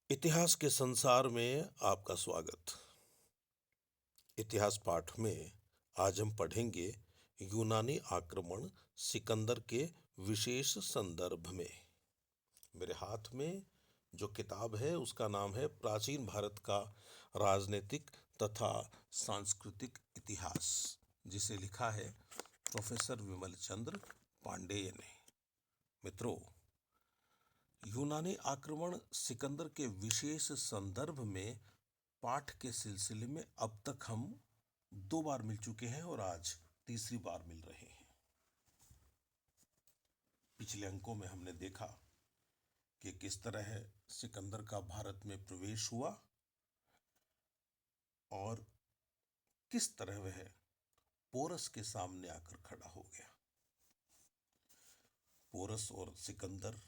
इतिहास के संसार में आपका स्वागत। इतिहास पाठ में आज हम पढ़ेंगे यूनानी आक्रमण सिकंदर के विशेष संदर्भ में। मेरे हाथ में जो किताब है उसका नाम है प्राचीन भारत का राजनीतिक तथा सांस्कृतिक इतिहास, जिसे लिखा है प्रोफेसर विमल चंद्र पांडेय ने। मित्रों, यूनानी आक्रमण सिकंदर के विशेष संदर्भ में पाठ के सिलसिले में अब तक हम 2 बार मिल चुके हैं और आज तीसरी बार मिल रहे हैं। पिछले अंकों में हमने देखा कि किस तरह सिकंदर का भारत में प्रवेश हुआ और किस तरह वह पोरस के सामने आकर खड़ा हो गया। पोरस और सिकंदर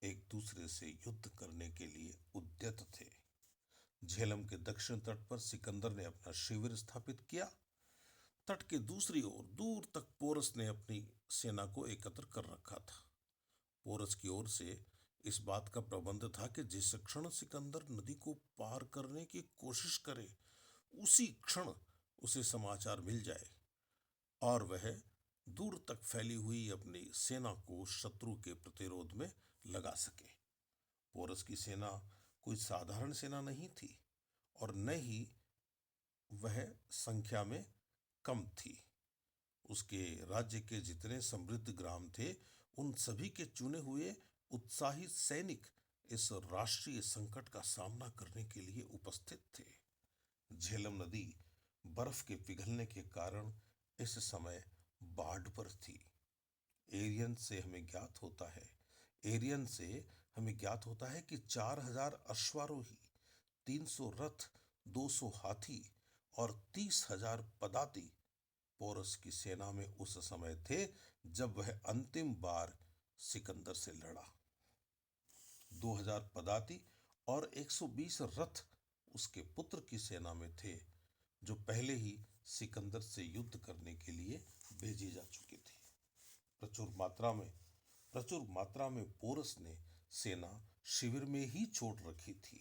एक दूसरे से युद्ध करने के लिए उद्यत थे। झेलम के दक्षिण तट पर सिकंदर ने अपना शिविर स्थापित किया। तट के दूसरी ओर दूर तक पोरस ने अपनी सेना को एकत्र कर रखा था। पोरस की ओर से इस बात का प्रबंध था कि जिस क्षण सिकंदर नदी को पार करने की कोशिश करे, उसी क्षण उसे समाचार मिल जाए और वह दूर तक फैली हुई अपनी सेना को शत्रु के प्रतिरोध में लगा सके। पोरस की सेना कोई साधारण सेना नहीं थी और न ही वह संख्या में कम थी। उसके राज्य के जितने समृद्ध ग्राम थे, उन सभी के चुने हुए उत्साही सैनिक इस राष्ट्रीय संकट का सामना करने के लिए उपस्थित थे। झेलम नदी बर्फ के पिघलने के कारण इस समय बाढ़ पर थी। एरियन से हमें ज्ञात होता है कि 4,000 अश्वारोही, 300 रथ, 200 हाथी और 30,000 पदाती पोरस की सेना में उस समय थे जब वह अंतिम बार सिकंदर से लड़ा। 2,000 पदाती और 120 रथ उसके पुत्र की सेना में थे, जो पहले ही सिकंदर से युद्ध करने के लिए भेजे जा चुके थे। प्रचुर मात्रा में पोरस ने सेना शिविर में ही छोड़ रखी थी।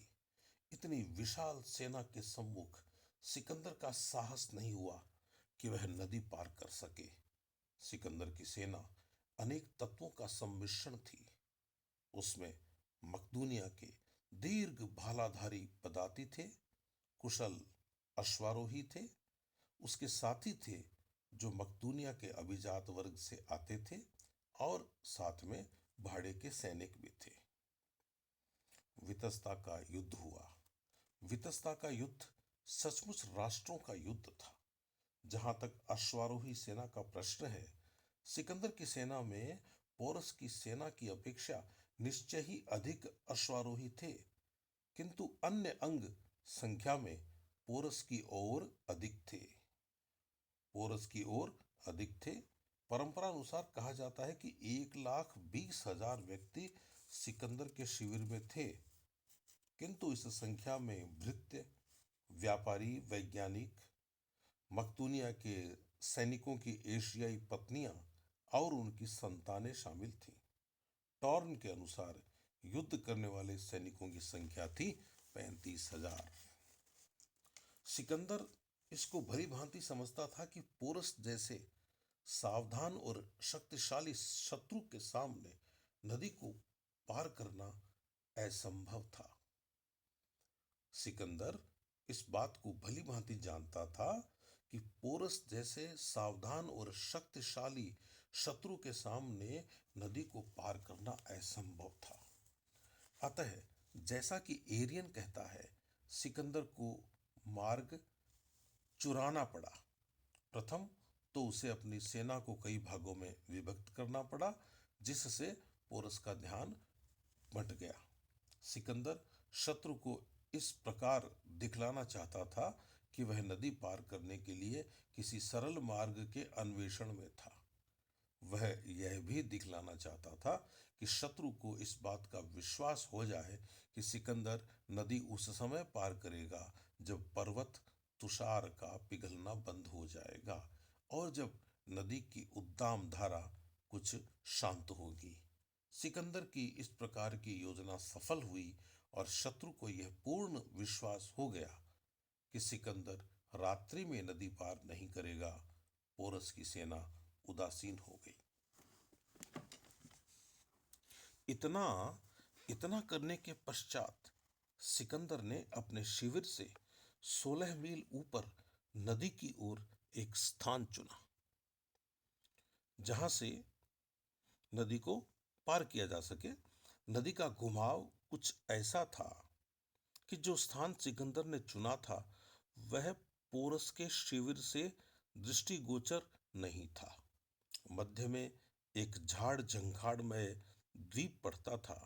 इतनी विशाल सेना के सम्मुख सिकंदर का साहस नहीं हुआ कि वह नदी पार कर सके। सिकंदर की सेना अनेक तत्वों का सम्मिश्रण थी। उसमें मकदूनिया के दीर्घ भालाधारी पदाती थे, कुशल अश्वारोही थे, उसके साथी थे जो मकदूनिया के अभिजात वर्ग से आते थे और साथ में भाड़े के सैनिक भी थे। वितस्ता का युद्ध हुआ। वितस्ता का युद्ध सचमुच राष्ट्रों का युद्ध था। जहां तक अश्वारोही सेना का प्रश्न है, सिकंदर की सेना में पोरस की सेना की अपेक्षा निश्चय ही अधिक अश्वारोही थे, किंतु अन्य अंग संख्या में पोरस की ओर अधिक थे। परंपरा अनुसार कहा जाता है कि 1,20,000 व्यक्ति सिकंदर के शिविर में थे, किंतु इस संख्या में भृत्य, व्यापारी, वैज्ञानिक, मकदूनिया के सैनिकों की एशियाई पत्नियां और उनकी संतानें शामिल थीं। टॉर्न के अनुसार युद्ध करने वाले सैनिकों की संख्या थी 35,000। सिकंदर इसको भली भांति समझता था कि पोरस जैसे सावधान और शक्तिशाली शत्रु के सामने नदी को पार करना असंभव था। सिकंदर इस बात को भली भांति जानता था कि पोरस जैसे सावधान और शक्तिशाली शत्रु के सामने नदी को पार करना असंभव था। अतः जैसा कि एरियन कहता है, सिकंदर को मार्ग चुराना पड़ा। प्रथम तो उसे अपनी सेना को कई भागों में विभक्त करना पड़ा, जिससे पोरस का ध्यान बंट गया। सिकंदर शत्रु को इस प्रकार दिखलाना चाहता था कि वह नदी पार करने के लिए किसी सरल मार्ग के अन्वेषण में था। वह यह भी दिखलाना चाहता था कि शत्रु को इस बात का विश्वास हो जाए कि सिकंदर नदी उस समय पार करेगा जब पर्वत तुषार का पिघलना बंद हो जाएगा और जब नदी की उद्दाम धारा कुछ शांत होगी। सिकंदर की इस प्रकार की योजना सफल हुई और शत्रु को यह पूर्ण विश्वास हो गया कि सिकंदर रात्रि में नदी पार नहीं करेगा। पोरस की सेना उदासीन हो गई। इतना इतना करने के पश्चात सिकंदर ने अपने शिविर से 16 मील ऊपर नदी की ओर एक स्थान चुना, जहां से नदी को पार किया जा सके। नदी का घुमाव कुछ ऐसा था कि जो स्थान सिकंदर ने चुना था वह पोरस के शिविर से दृष्टिगोचर नहीं था। मध्य में एक झाड़ जंखाड़मय द्वीप पड़ता था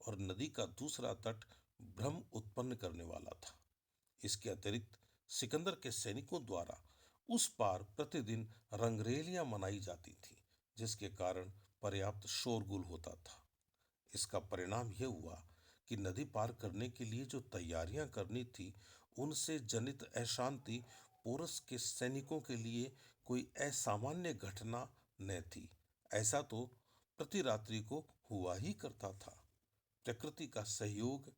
और नदी का दूसरा तट भ्रम उत्पन्न करने वाला था। इसके अतिरिक्त सिकंदर के सैनिकों द्वारा उस पार प्रतिदिन रंगरेलियां मनाई जाती थी, जिसके कारण पर्याप्त शोरगुल होता था। इसका परिणाम यह हुआ कि नदी पार करने के लिए जो तैयारियां करनी थी, उनसे जनित अशांति पोरस के सैनिकों के लिए कोई असामान्य घटना न थी। ऐसा तो प्रति रात्रि को हुआ ही करता था। प्रकृति का सहयोग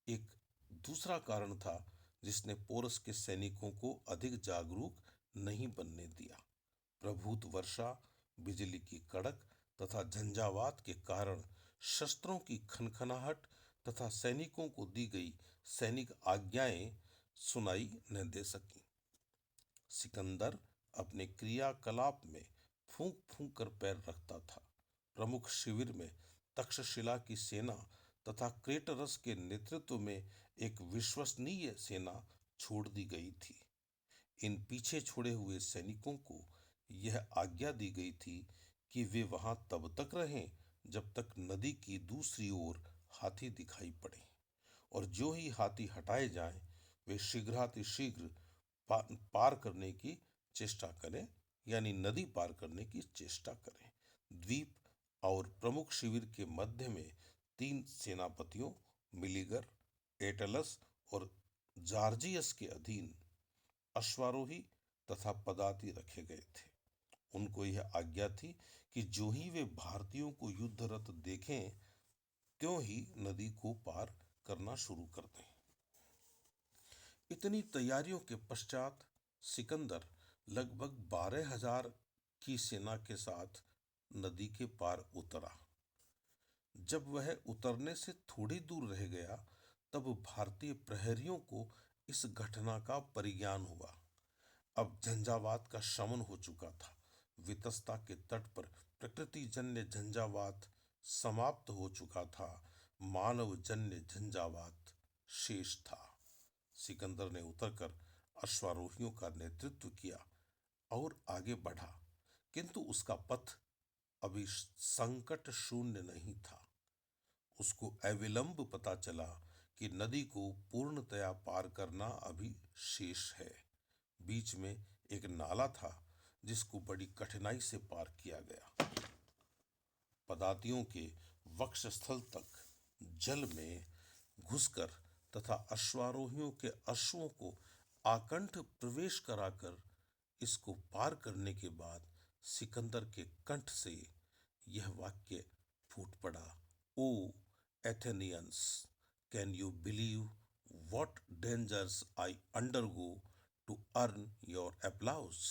एक दूसरा कारण था जिसने पोरस के सैनिकों को अधिक जागरूक नहीं बनने दिया। प्रभूत वर्षा, बिजली की कड़क तथा झंझावात के कारण शस्त्रों की खनखनाहट तथा सैनिकों को दी गई सैनिक आज्ञाएं सुनाई न दे सकी। सिकंदर अपने क्रियाकलाप में फूंक फूंक कर पैर रखता था। प्रमुख शिविर में तक्षशिला की सेना तथा क्रेटरस के नेतृत्व में एक विश्वसनीय सेना छोड़ दी गई थी। इन पीछे छोड़े हुए सैनिकों को यह आज्ञा दी गई थी कि वे वहां तब तक रहें जब तक नदी की दूसरी ओर हाथी दिखाई पड़े, और जो ही हाथी हटाए जाएं वे शीघ्रातिशीघ्र पार करने की चेष्टा करें, यानी नदी पार करने की चेष्टा करें। द्वीप और प्रमुख शिविर के मध्य में 3 सेनापतियों मिलीगर, एटलस और जार्जियस के अधीन अश्वारोही तथा पदाती रखे गए थे। उनको यह आज्ञा थी कि जो ही वे भारतीयों को युद्धरत देखें, त्यों ही नदी को पार करना शुरू कर दें। इतनी तैयारियों के पश्चात सिकंदर लगभग 12,000 की सेना के साथ नदी के पार उतरा। जब वह उतरने से थोड़ी दूर रह गया, तब भारतीय प्रहरियों को इस घटना का परिज्ञान हुआ। अब झंझावात का शमन हो चुका था। वितस्ता के तट पर प्रकृति जन्य झंझावात समाप्त हो चुका था। मानव जन्य झंझावात शेष था। सिकंदर ने उतरकर अश्वारोहियों का नेतृत्व किया और आगे बढ़ा, किंतु उसका पथ अभी संकट शून्य नहीं था। उसको अविलंब पता चला कि नदी को पूर्णतया पार करना अभी शेष है। बीच में एक नाला था जिसको बड़ी कठिनाई से पार किया गया। पदातियों के वक्षस्थल तक जल में घुसकर तथा अश्वारोहियों के अश्वों को आकंठ प्रवेश कराकर इसको पार करने के बाद सिकंदर के कंठ से यह वाक्य फूट पड़ा, O Athenians, can you believe what dangers I undergo to earn your applause?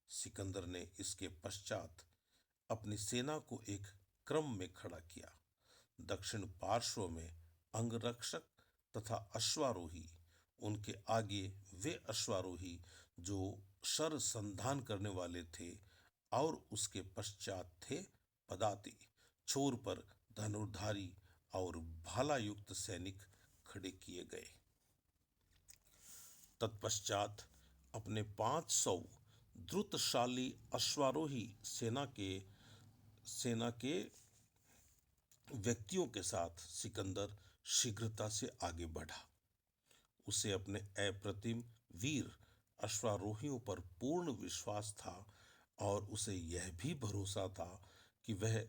सिकंदर ने इसके पश्चात अपनी सेना को एक क्रम में खड़ा किया। दक्षिण पार्श्व में अंगरक्षक तथा अश्वारोही, उनके आगे वे अश्वारोही जो शर संधान करने वाले थे, और उसके पश्चात थे पदाती। छोर पर धनुर्धारी और भाला युक्त सैनिक खड़े किए गए। तत्पश्चात अपने 500 द्रुतशाली अश्वारोही सेना के व्यक्तियों के साथ सिकंदर शीघ्रता से आगे बढ़ा। उसे अपने अप्रतिम वीर अश्वारोहियों पर पूर्ण विश्वास था और उसे यह भी भरोसा था कि वह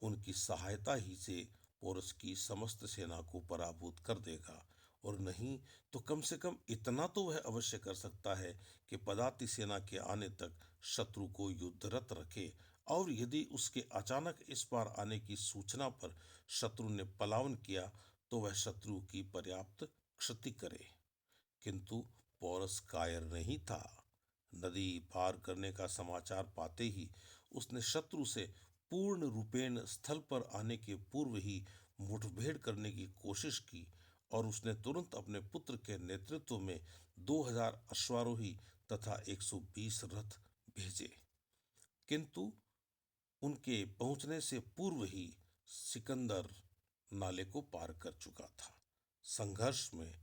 उनकी सहायता ही से पोरस की समस्त सेना को पराभूत कर देगा, और नहीं तो कम से कम इतना तो वह अवश्य कर सकता है कि पदाती सेना के आने तक शत्रु को युद्धरत रखे, और यदि उसके अचानक इस पार आने की सूचना पर शत्रु ने पलायन किया तो वह शत्रु की पर्याप्त क्षति करे। किंतु पौरस कायर नहीं था। नदी पार करने का समाचार पाते ही उसने शत्रु से पूर्ण रूपेण स्थल पर आने के पूर्व ही मुठभेड़ करने की कोशिश की और उसने तुरंत अपने पुत्र के नेतृत्व में 2000 अश्वारोही तथा 120 रथ भेजे। किंतु उनके पहुंचने से पूर्व ही सिकंदर नाले को पार कर चुका था। संघर्ष में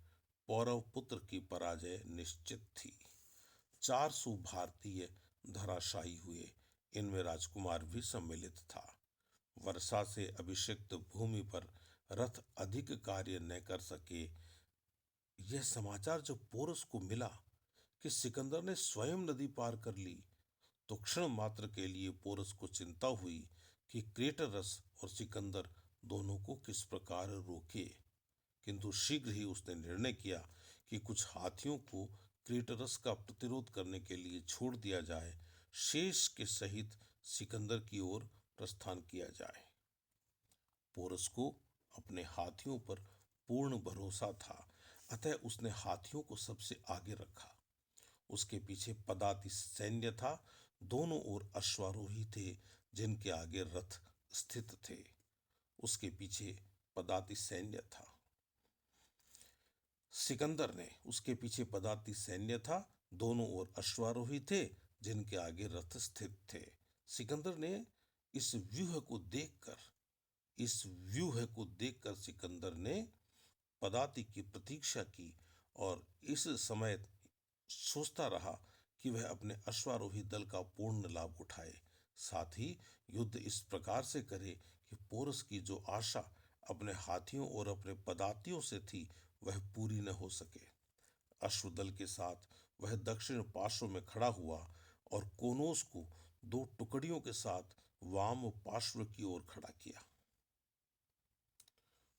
पौरव पुत्र की पराजय निश्चित थी। 400 भारतीय धराशायी हुए। इनमें राजकुमार भी सम्मिलित था। वर्षा से अभिषिक्त भूमि पर रथ अधिक कार्य न कर सके। यह समाचार जब पोरस को मिला कि सिकंदर ने स्वयं नदी पार कर ली, तो क्षण मात्र के लिए पोरस को चिंता हुई कि क्रेटरस और सिकंदर दोनों को किस प्रकार रोके। किंतु शीघ्र ही उसने निर्णय किया कि कुछ हाथियों को क्रेटरस का प्रतिरोध करने के लिए छोड़ दिया जाए, शेष के सहित सिकंदर की ओर प्रस्थान किया जाए। पोरस को अपने हाथियों पर पूर्ण भरोसा था, अतः उसने हाथियों को सबसे आगे रखा। उसके पीछे पदाति सैन्य था। दोनों ओर अश्वारोही थे जिनके आगे रथ स्थित थे। उसके पीछे पदाति सैन्य था। सिकंदर ने उसके पीछे पदाति सैन्य था। दोनों ओर अश्वारोही थे जिनके आगे रथ स्थित थे। सिकंदर ने इस व्यूह को देखकर सिकंदर ने पदाति की प्रतीक्षा की और इस समय सोचता रहा कि वह अपने अश्वारोही दल का पूर्ण लाभ उठाए। साथ ही युद्ध इस प्रकार से करे कि पोरस की जो आशा अपने हाथियों और अपने पदातियों से थी वह पूरी न हो सके। अश्वदल के साथ वह दक्षिण पार्श्व में खड़ा हुआ और कोनोस को 2 टुकड़ियों के साथ वाम पार्श्व की ओर खड़ा किया।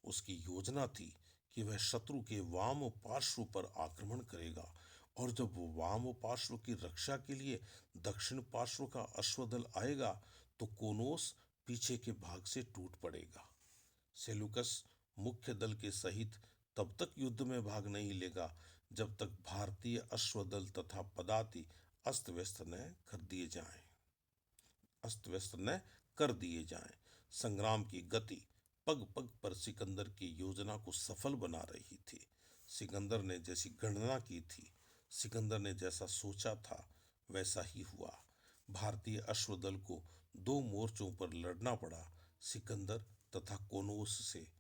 उसकी योजना थी कि वह शत्रु के वाम पार्श्व पर आक्रमण करेगा और जब वो वाम पार्श्व की रक्षा के लिए दक्षिण पार्श्व का अश्वदल आएगा तो कोनोस पीछे के भाग से टूट पड़ेगा। सेलुकस मुख्य दल के सहित तब तक युद्ध में भाग नहीं लेगा जब तक भारतीय अश्वदल तथा पदाति अस्त व्यस्त न कर दिए जाएं। संग्राम की गति पग पग पर सिकंदर की योजना को सफल बना रही थी। सिकंदर ने जैसी गणना की थी, सिकंदर ने जैसा सोचा था वैसा ही हुआ। भारतीय अश्वदल को 2 मोर्चों पर लड़ना पड़ा। सिकंदर तथा कोनोस से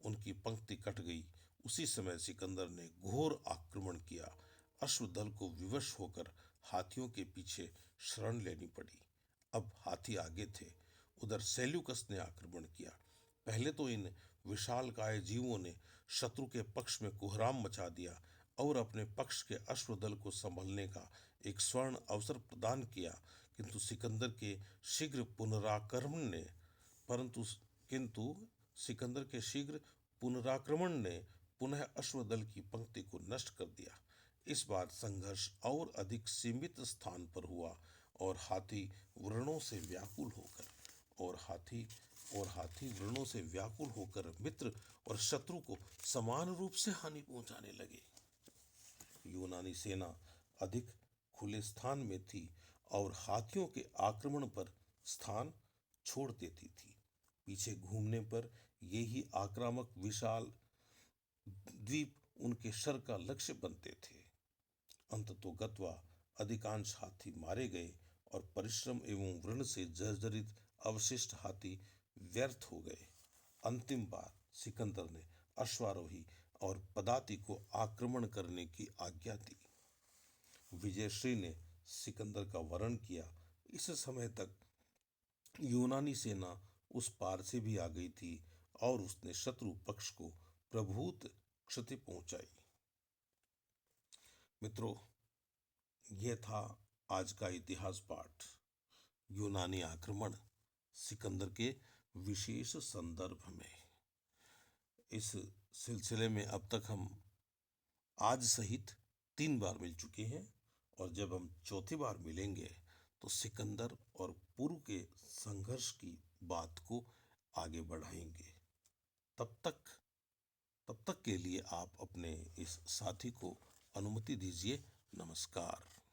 उनकी पंक्ति कट गई। उसी समय सिकंदर ने घोर आक्रमण किया। अश्वदल को विवश होकर हाथियों के पीछे शरण लेनी पड़ी। अब हाथी आगे थे। उधर सेल्यूकस ने आक्रमण किया। पहले तो इन विशालकाय जीवों ने शत्रु के पक्ष में कोहराम मचा दिया और अपने पक्ष के अश्वदल को संभलने का एक स्वर्ण अवसर प्रदान किया। किंतु सिकंदर के शीघ्र पुनराक्रमण ने पुनः अश्वदल की पंक्ति को नष्ट कर दिया। इस बार संघर्ष और अधिक सीमित स्थान पर हुआ और हाथी व्रणों से व्याकुल होकर मित्र और शत्रु को समान रूप से हानि पहुंचाने लगे। यूनानी सेना अधिक खुले स्थान में थी और हाथियों के आक्रमण पर स्थान छोड़ देती थी। पीछे घूमने पर ये ही आक्रामक विशाल द्वीप उनके शर का लक्ष्य बनते थे। अंततोगत्वा अधिकांश हाथी मारे गए और परिश्रम एवं व्रण से जर्जरित अवशिष्ट हाथी व्यर्थ हो गए। अंतिम बार सिकंदर ने अश्वारोही और पदाति को आक्रमण करने की आज्ञा दी। विजयश्री ने सिकंदर का वरण किया। इस समय तक यूनानी सेना उस पार से भी आ गई थी और उसने शत्रु पक्ष को प्रभूत क्षति पहुंचाई। मित्रों, यह था आज का इतिहास पाठ, यूनानी आक्रमण सिकंदर के विशेष संदर्भ में। इस सिलसिले में अब तक हम आज सहित 3 बार मिल चुके हैं और जब हम चौथी बार मिलेंगे तो सिकंदर और पूर्व के संघर्ष की बात को आगे बढ़ाएंगे। तब तक तब तक के लिए आप अपने इस साथी को अनुमति दीजिए। नमस्कार।